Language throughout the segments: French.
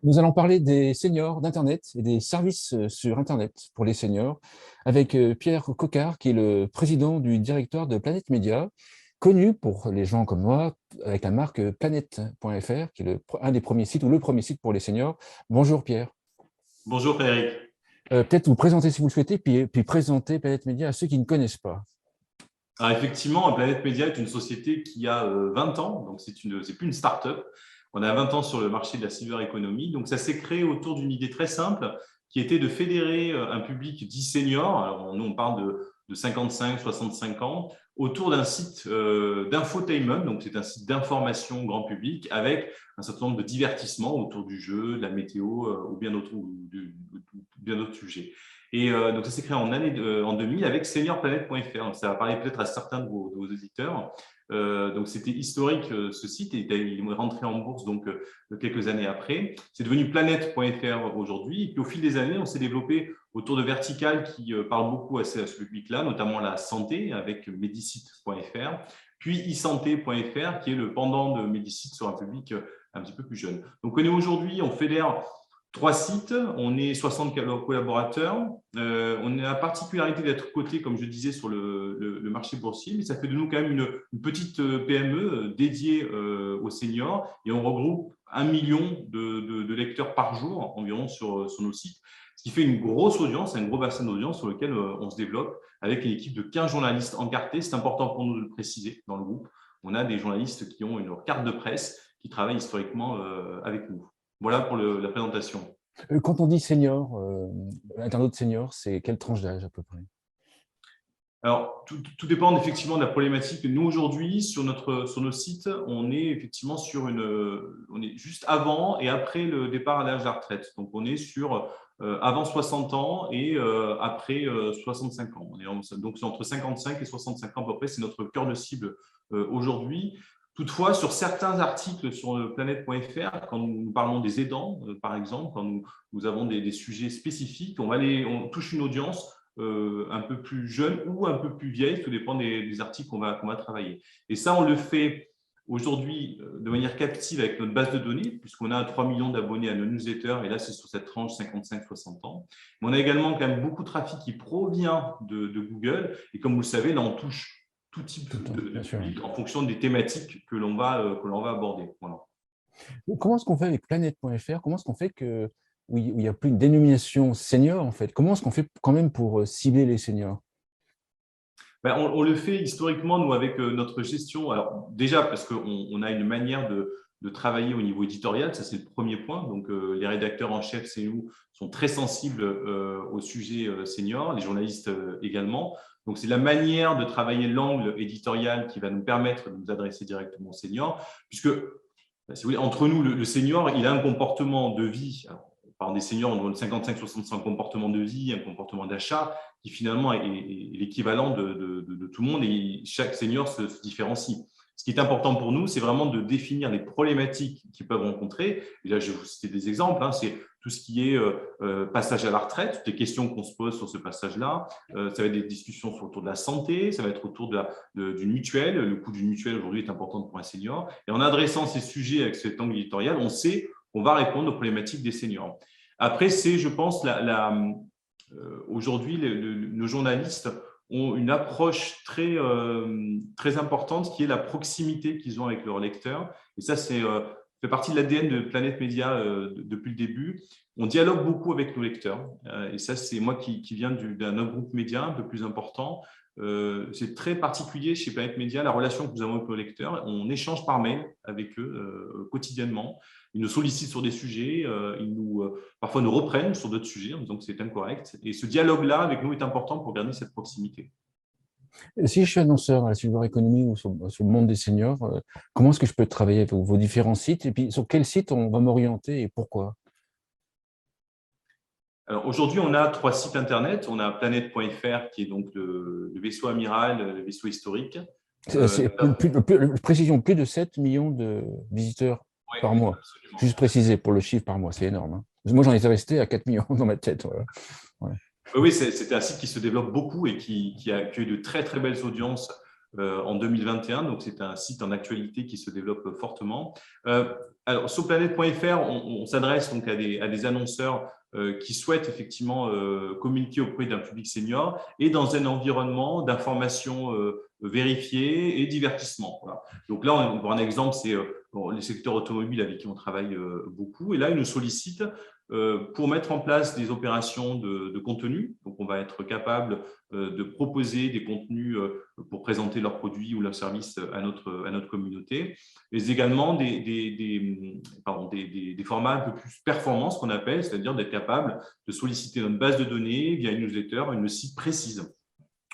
Nous allons parler des seniors d'Internet et des services sur Internet pour les seniors avec Pierre Coquart, qui est le président du directoire de Planète Média, connu pour les gens comme moi avec la marque Planète.fr, qui est un des premiers sites ou le premier site pour les seniors. Bonjour Pierre. Bonjour Frédéric. Peut-être vous présenter si vous le souhaitez, puis présenter Planète Média à ceux qui ne connaissent pas. Alors effectivement, Planète Média est une société qui a 20 ans, donc c'est plus une start-up. On a 20 ans sur le marché de la cyber économie. Donc ça s'est créé autour d'une idée très simple qui était de fédérer un public dit senior. Alors nous on parle de 55, 65 ans autour d'un site d'infotainment, donc c'est un site d'information grand public avec un certain nombre de divertissements autour du jeu, de la météo ou bien d'autres sujets. Et donc, ça s'est créé en 2000 avec seniorplanet.fr. Donc, ça va parler peut-être à certains de vos auditeurs. Donc, c'était historique ce site et il est rentré en bourse donc quelques années après. C'est devenu planète.fr aujourd'hui. Et puis, au fil des années, on s'est développé autour de verticales qui parlent beaucoup à ce public-là, notamment la santé avec medicite.fr, puis e-santé.fr qui est le pendant de Medicite sur un public un petit peu plus jeune. Donc, on est aujourd'hui, on fédère 3 sites, on est 60 collaborateurs. On a la particularité d'être coté, comme je disais, sur le marché boursier, mais ça fait de nous quand même une petite PME dédiée aux seniors et on regroupe 1 million de lecteurs par jour environ sur nos sites, ce qui fait une grosse audience, un gros bassin d'audience sur lequel on se développe avec une équipe de 15 journalistes encartés. C'est important pour nous de le préciser dans le groupe. On a des journalistes qui ont une carte de presse qui travaillent historiquement avec nous. Voilà pour la présentation. Quand on dit senior, internaute senior, c'est quelle tranche d'âge à peu près? Alors, tout dépend effectivement de la problématique. Nous, aujourd'hui, sur nos sites, on est effectivement on est juste avant et après le départ à l'âge de la retraite. Donc, on est sur avant 60 ans et après 65 ans. Donc, c'est entre 55 et 65 ans à peu près. C'est notre cœur de cible aujourd'hui. Toutefois, sur certains articles sur planète.fr, quand nous parlons des aidants, par exemple, quand nous avons des sujets spécifiques, on touche une audience un peu plus jeune ou un peu plus vieille, tout dépend des articles qu'on va travailler. Et ça, on le fait aujourd'hui de manière captive avec notre base de données, puisqu'on a 3 millions d'abonnés à nos newsletters, et là, c'est sur cette tranche 55-60 ans. Mais on a également quand même beaucoup de trafic qui provient de Google, et comme vous le savez, là, on touche tout type de public en fonction des thématiques que l'on va aborder. Voilà. Comment est-ce qu'on fait avec planète.fr? Comment est-ce qu'on fait où il n'y a plus une dénomination senior, en fait? Comment est-ce qu'on fait quand même pour cibler les seniors? Ben, on le fait historiquement, nous, avec notre gestion. Alors, déjà, parce qu'on a une manière de travailler au niveau éditorial, ça c'est le premier point. Donc, les rédacteurs en chef, c'est nous, sont très sensibles au sujet senior, les journalistes également. Donc, c'est la manière de travailler l'angle éditorial qui va nous permettre de nous adresser directement aux seniors, puisque, si vous voulez, entre nous, le senior, il a un comportement de vie. Alors, par des seniors, on donne 55-65 comportements de vie, un comportement d'achat qui finalement est l'équivalent de tout le monde et chaque senior se différencie. Ce qui est important pour nous, c'est vraiment de définir les problématiques qu'ils peuvent rencontrer. Et là, je vais vous citer des exemples. C'est tout ce qui est passage à la retraite, toutes les questions qu'on se pose sur ce passage-là. Ça va être des discussions autour de la santé, ça va être autour d'une mutuelle. Le coût d'une mutuelle aujourd'hui est important pour un senior. Et en adressant ces sujets avec cet angle éditorial, on sait qu'on va répondre aux problématiques des seniors. Après, c'est, je pense, aujourd'hui, nos journalistes ont une approche très importante qui est la proximité qu'ils ont avec leurs lecteurs. Et ça, fait partie de l'ADN de Planète Média depuis le début. On dialogue beaucoup avec nos lecteurs. Et ça, c'est moi qui viens d'un autre groupe média un peu plus important. C'est très particulier chez Planète Média, la relation que nous avons avec nos lecteurs. On échange par mail avec eux quotidiennement. Ils nous sollicitent sur des sujets, parfois nous reprennent sur d'autres sujets en disant que c'est incorrect. Et ce dialogue-là avec nous est important pour garder cette proximité. Si je suis annonceur dans la cyber économie ou sur le monde des seniors, comment est-ce que je peux travailler avec vos différents sites? Et puis, sur quel site on va m'orienter et pourquoi? Alors aujourd'hui, on a 3 sites internet. On a planète.fr qui est donc le vaisseau amiral, le vaisseau historique. C'est précision, plus de 7 millions de visiteurs Oui, par mois. absolument. Juste préciser pour le chiffre par mois, c'est énorme. Hein. Moi, j'en étais resté à 4 millions dans ma tête. Voilà. Ouais. Oui, c'était un site qui se développe beaucoup et qui a accueilli de très, très belles audiences en 2021. Donc, c'est un site en actualité qui se développe fortement. Alors, sur planète.fr, on s'adresse donc à des annonceurs qui souhaitent effectivement communiquer auprès d'un public senior et dans un environnement d'information vérifiée et divertissement. Voilà. Donc là, on voit un exemple, c'est les secteurs automobiles avec qui on travaille beaucoup. Et là, ils nous sollicitent pour mettre en place des opérations de contenu. Donc, on va être capable de proposer des contenus pour présenter leurs produits ou leurs services à notre communauté, mais également des formats un peu plus performants, ce qu'on appelle, c'est-à-dire d'être capable de solliciter notre base de données via une newsletter, une site précise.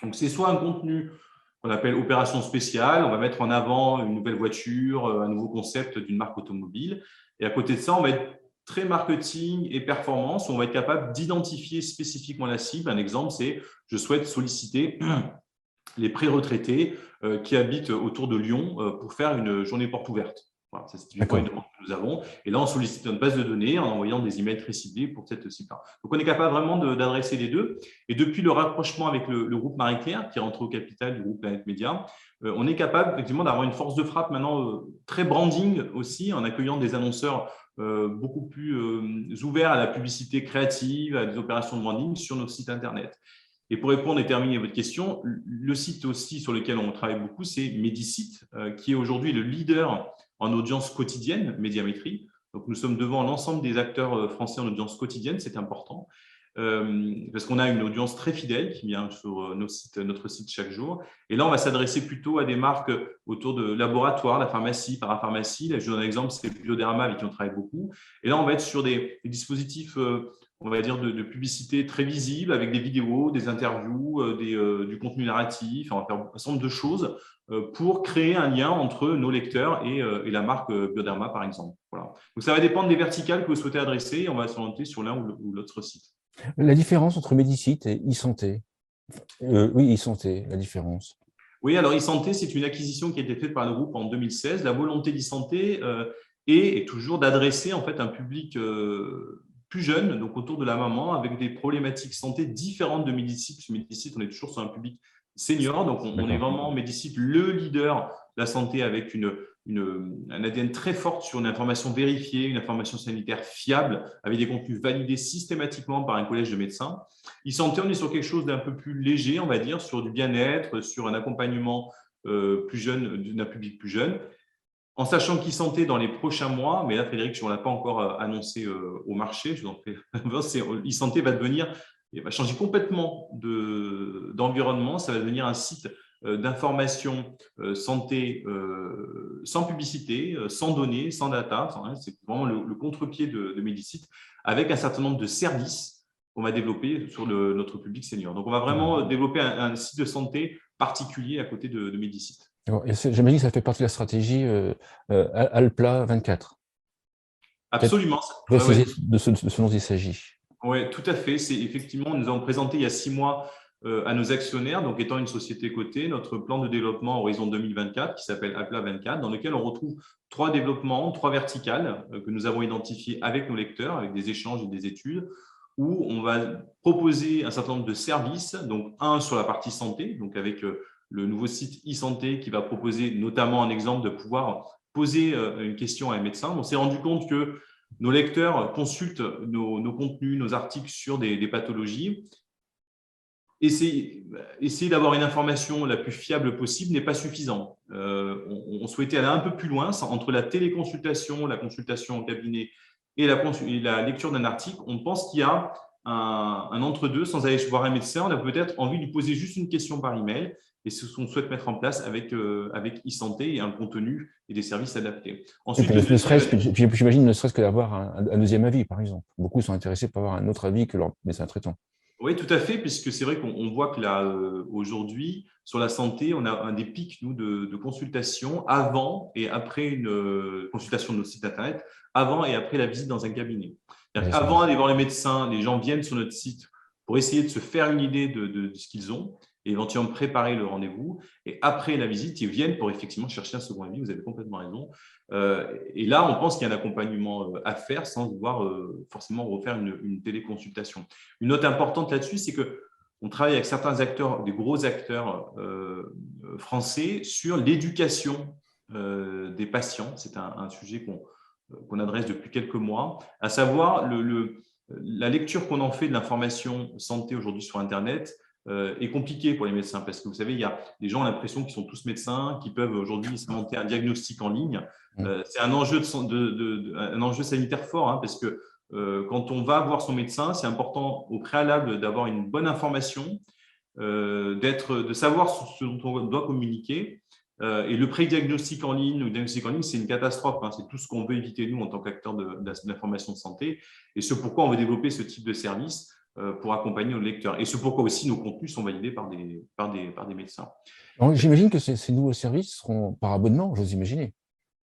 Donc, c'est soit un contenu qu'on appelle opération spéciale, on va mettre en avant une nouvelle voiture, un nouveau concept d'une marque automobile, et à côté de ça, on va être très marketing et performance, où on va être capable d'identifier spécifiquement la cible. Un exemple, c'est je souhaite solliciter les pré-retraités qui habitent autour de Lyon pour faire une journée porte ouverte. Voilà, c'est typiquement une demande que nous avons. Et là, on sollicite notre base de données en envoyant des emails très ciblés pour cette cible-là. Donc, on est capable vraiment d'adresser les deux. Et depuis le rapprochement avec le groupe Marie-Claire, qui est rentré au capital du groupe Planète Média, on est capable effectivement d'avoir une force de frappe maintenant très branding aussi, en accueillant des annonceurs beaucoup plus ouverts à la publicité créative, à des opérations de branding sur nos sites Internet. Et pour répondre et terminer votre question, le site aussi sur lequel on travaille beaucoup, c'est Medisite, qui est aujourd'hui le leader en audience quotidienne, médiamétrie. Donc, nous sommes devant l'ensemble des acteurs français en audience quotidienne, c'est important, parce qu'on a une audience très fidèle qui vient sur notre site chaque jour. Et là, on va s'adresser plutôt à des marques autour de laboratoires, la pharmacie, parapharmacie. Là, je donne un exemple, c'est Bioderma avec qui on travaille beaucoup. Et là, on va être sur des dispositifs on va dire, de publicité très visible avec des vidéos, des interviews, du contenu narratif. On va faire un certain nombre de choses pour créer un lien entre nos lecteurs et la marque Bioderma, par exemple. Voilà. Donc, ça va dépendre des verticales que vous souhaitez adresser et on va s'orienter sur l'un ou l'autre site. La différence entre Medicite et e-santé. Oui, e-santé, la différence. Oui, alors e-santé, c'est une acquisition qui a été faite par le groupe en 2016. La volonté d'e-santé est toujours d'adresser en fait un public plus jeune, donc autour de la maman, avec des problématiques santé différentes de Medicite. Medicite, on est toujours sur un public senior, donc on est vraiment Medicite le leader de la santé avec un ADN très fort sur une information vérifiée, une information sanitaire fiable, avec des contenus validés systématiquement par un collège de médecins. E-santé, on est sur quelque chose d'un peu plus léger, on va dire, sur du bien-être, sur un accompagnement plus jeune, d'un public plus jeune. En sachant qu'e-santé, dans les prochains mois, mais là, Frédéric, on ne l'a pas encore annoncé au marché, je vous en prie, e-santé va va changer complètement d'environnement. Ça va devenir un site d'information santé sans publicité, sans données, sans data. C'est vraiment le contre-pied de Medicite, avec un certain nombre de services qu'on va développer sur notre public senior. Donc, on va vraiment développer un site de santé particulier à côté de Medicite. J'imagine que ça fait partie de la stratégie Alpla 24. Absolument. Préciser de ce dont il s'agit. Oui, tout à fait. C'est effectivement, nous avons présenté il y a 6 mois à nos actionnaires, donc étant une société cotée, notre plan de développement Horizon 2024 qui s'appelle Alpla 24, dans lequel on retrouve 3 développements, 3 verticales que nous avons identifiées avec nos lecteurs, avec des échanges et des études, où on va proposer un certain nombre de services, donc un sur la partie santé, donc avec le nouveau site e-santé qui va proposer notamment un exemple de pouvoir poser une question à un médecin. On s'est rendu compte que nos lecteurs consultent nos contenus, nos articles sur des pathologies. Essayer d'avoir une information la plus fiable possible n'est pas suffisant. On souhaitait aller un peu plus loin entre la téléconsultation, la consultation en cabinet et la lecture d'un article. On pense qu'il y a un entre-deux. Sans aller voir un médecin, on a peut-être envie de lui poser juste une question par email. Et c'est ce qu'on souhaite mettre en place avec e-santé et un contenu et des services adaptés. Ensuite, j'imagine ne serait-ce que d'avoir un deuxième avis, par exemple. Beaucoup sont intéressés par avoir un autre avis que leur médecin traitant. Oui, tout à fait, puisque c'est vrai qu'on voit que là, aujourd'hui, sur la santé, on a un des pics, nous, de consultation avant et après une consultation de notre site Internet, avant et après la visite dans un cabinet. Avant d'aller voir les médecins, les gens viennent sur notre site pour essayer de se faire une idée de ce qu'ils ont et éventuellement préparer le rendez-vous. Et après la visite, ils viennent pour effectivement chercher un second avis. Vous avez complètement raison. Et là, on pense qu'il y a un accompagnement à faire sans devoir forcément refaire une téléconsultation. Une note importante là-dessus, c'est qu'on travaille avec certains acteurs, des gros acteurs français sur l'éducation des patients. C'est un sujet qu'on adresse depuis quelques mois, à savoir la lecture qu'on en fait de l'information santé aujourd'hui sur Internet est compliquée pour les médecins parce que vous savez, il y a des gens ont l'impression qu'ils sont tous médecins, qui peuvent aujourd'hui s'inventer un diagnostic en ligne. C'est un enjeu, un enjeu sanitaire fort parce que quand on va voir son médecin, c'est important au préalable d'avoir une bonne information, de savoir ce dont on doit communiquer. Et le pré-diagnostic en ligne ou le diagnostic en ligne, c'est une catastrophe. C'est tout ce qu'on veut éviter, nous, en tant qu'acteurs de l'information de santé. Et c'est pourquoi on veut développer ce type de service pour accompagner nos lecteurs. Et c'est pourquoi aussi nos contenus sont validés par des médecins. J'imagine que ces nouveaux services seront par abonnement, j'ose imaginer,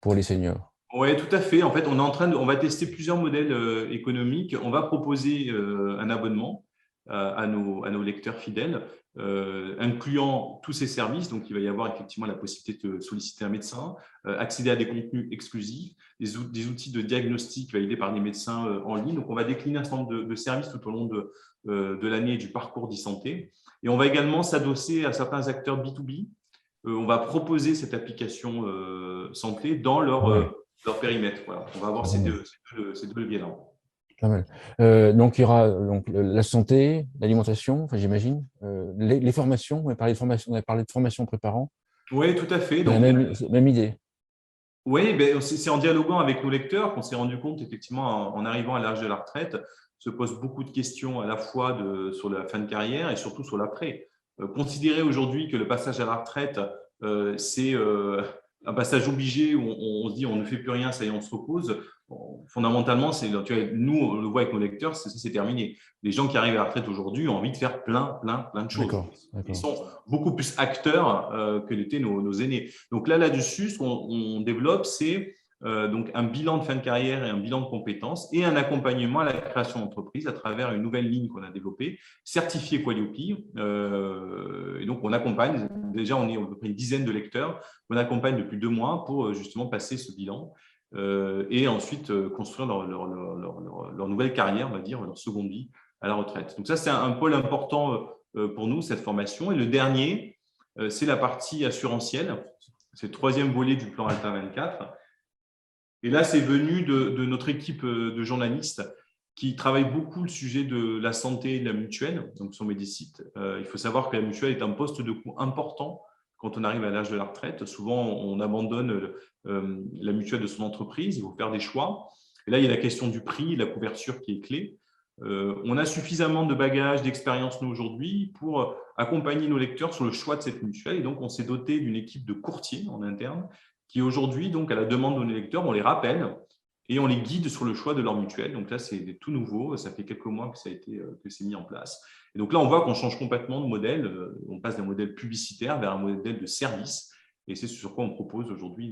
pour les seniors. Oui, tout à fait. En fait, on va tester plusieurs modèles économiques. On va proposer un abonnement à nos lecteurs fidèles, incluant tous ces services. Donc, il va y avoir effectivement la possibilité de solliciter un médecin, accéder à des contenus exclusifs, des outils de diagnostic validés par des médecins en ligne. Donc, on va décliner un certain nombre de services tout au long de l'année et du parcours d'e-santé. Et on va également s'adosser à certains acteurs B2B. On va proposer cette application santé dans leur périmètre. Voilà. On va avoir ces deux leviers-là. Pas mal. Donc, il y aura la santé, l'alimentation, j'imagine, les formations. On a parlé de formation préparant. Oui, tout à fait. Donc, même idée. Oui, c'est en dialoguant avec nos lecteurs qu'on s'est rendu compte, effectivement, en arrivant à l'âge de la retraite, se posent beaucoup de questions à la fois sur la fin de carrière et surtout sur l'après. Considérer aujourd'hui que le passage à la retraite, c'est un passage obligé où on se dit on ne fait plus rien, ça y est, on se repose. Bon, fondamentalement, nous, on le voit avec nos lecteurs, c'est terminé. Les gens qui arrivent à la retraite aujourd'hui ont envie de faire plein de choses. D'accord. Ils sont beaucoup plus acteurs que l'étaient nos aînés. Donc là-dessus, ce qu'on développe, c'est donc un bilan de fin de carrière et un bilan de compétences et un accompagnement à la création d'entreprise à travers une nouvelle ligne qu'on a développée, certifiée Qualiope. Et donc, on accompagne, déjà, on est à peu près une dizaine de lecteurs qu'on accompagne depuis 2 mois pour justement passer ce bilan et ensuite construire leur nouvelle carrière, on va dire, leur seconde vie à la retraite. Donc ça, c'est un pôle important pour nous, cette formation. Et le dernier, c'est la partie assurantielle. C'est le 3e volet du plan Alta 24. Et là, c'est venu de notre équipe de journalistes qui travaillent beaucoup le sujet de la santé et de la mutuelle, donc sur Medicite. Il faut savoir que la mutuelle est un poste de coût important quand on arrive à l'âge de la retraite. Souvent, on abandonne la mutuelle de son entreprise, il faut faire des choix. Et là, il y a la question du prix, la couverture qui est clé. On a suffisamment de bagages, d'expérience, nous, aujourd'hui, pour accompagner nos lecteurs sur le choix de cette mutuelle. Et donc, on s'est doté d'une équipe de courtiers en interne qui, aujourd'hui, donc à la demande de nos lecteurs, on les rappelle et on les guide sur le choix de leur mutuelle. Donc là, c'est tout nouveau. Ça fait quelques mois que c'est mis en place. Et donc là, on voit qu'on change complètement de modèle. On passe d'un modèle publicitaire vers un modèle de service. Et c'est sur quoi on propose aujourd'hui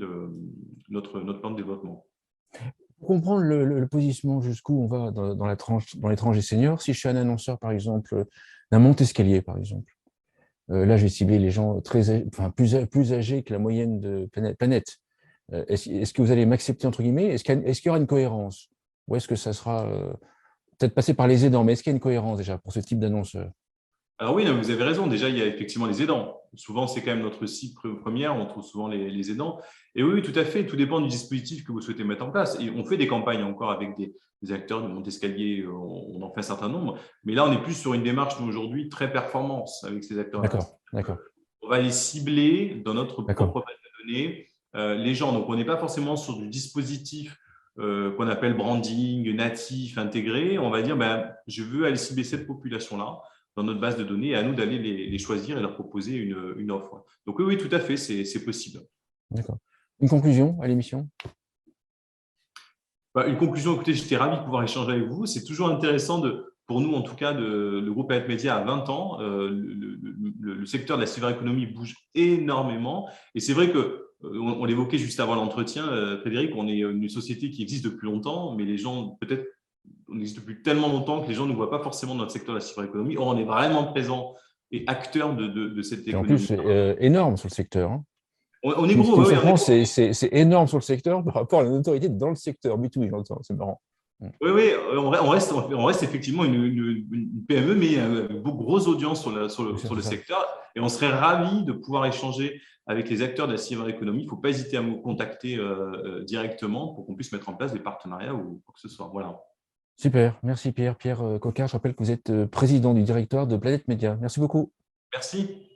notre plan de développement. Pour comprendre le positionnement, jusqu'où on va dans les tranches des seniors, si je suis un annonceur, par exemple, d'un monte-escalier, par exemple, là, je vais cibler les gens plus âgés que la moyenne de planète. Est-ce que vous allez m'accepter, entre guillemets? Est-ce qu'il y aura une cohérence? Ou est-ce que ça sera peut-être passé par les aidants? Mais est-ce qu'il y a une cohérence déjà pour ce type d'annonceur? Alors oui, vous avez raison. Déjà, il y a effectivement les aidants. Souvent, c'est quand même notre cible première. On trouve souvent les aidants. Et oui, tout à fait. Tout dépend du dispositif que vous souhaitez mettre en place. Et on fait des campagnes encore avec des acteurs de Montescalier. On en fait un certain nombre. Mais là, on est plus sur une démarche, nous, aujourd'hui, très performance avec ces acteurs-là. D'accord. On va les cibler dans notre propre base de données. Les gens, donc on n'est pas forcément sur du dispositif qu'on appelle branding, natif, intégré. On va dire, je veux aller cibler cette population-là dans notre base de données et à nous d'aller les choisir et leur proposer une offre. Donc oui, tout à fait, c'est possible. D'accord. Une conclusion à l'émission? Une conclusion, écoutez, j'étais ravi de pouvoir échanger avec vous. C'est toujours intéressant, pour nous en tout cas, le groupe Planète Média a 20 ans. Le secteur de la cyberéconomie bouge énormément. Et c'est vrai qu'on l'évoquait juste avant l'entretien, Frédéric, on est une société qui existe depuis longtemps, mais les gens, peut-être, on existe depuis tellement longtemps que les gens ne voient pas forcément notre secteur de la cyberéconomie. Or, on est vraiment présent et acteur de cette économie. Et en plus, c'est énorme sur le secteur. Hein. On est gros. C'est énorme sur le secteur par rapport à la notoriété dans le secteur B2B, j'entends. C'est marrant. Oui, on reste effectivement une PME, mais une grosse audience sur le secteur. Et on serait ravis de pouvoir échanger avec les acteurs de la cyberéconomie. Il ne faut pas hésiter à me contacter directement pour qu'on puisse mettre en place des partenariats ou quoi que ce soit. Voilà. Super, merci Pierre. Pierre Coquart, je rappelle que vous êtes président du directoire de Planète Média. Merci beaucoup. Merci.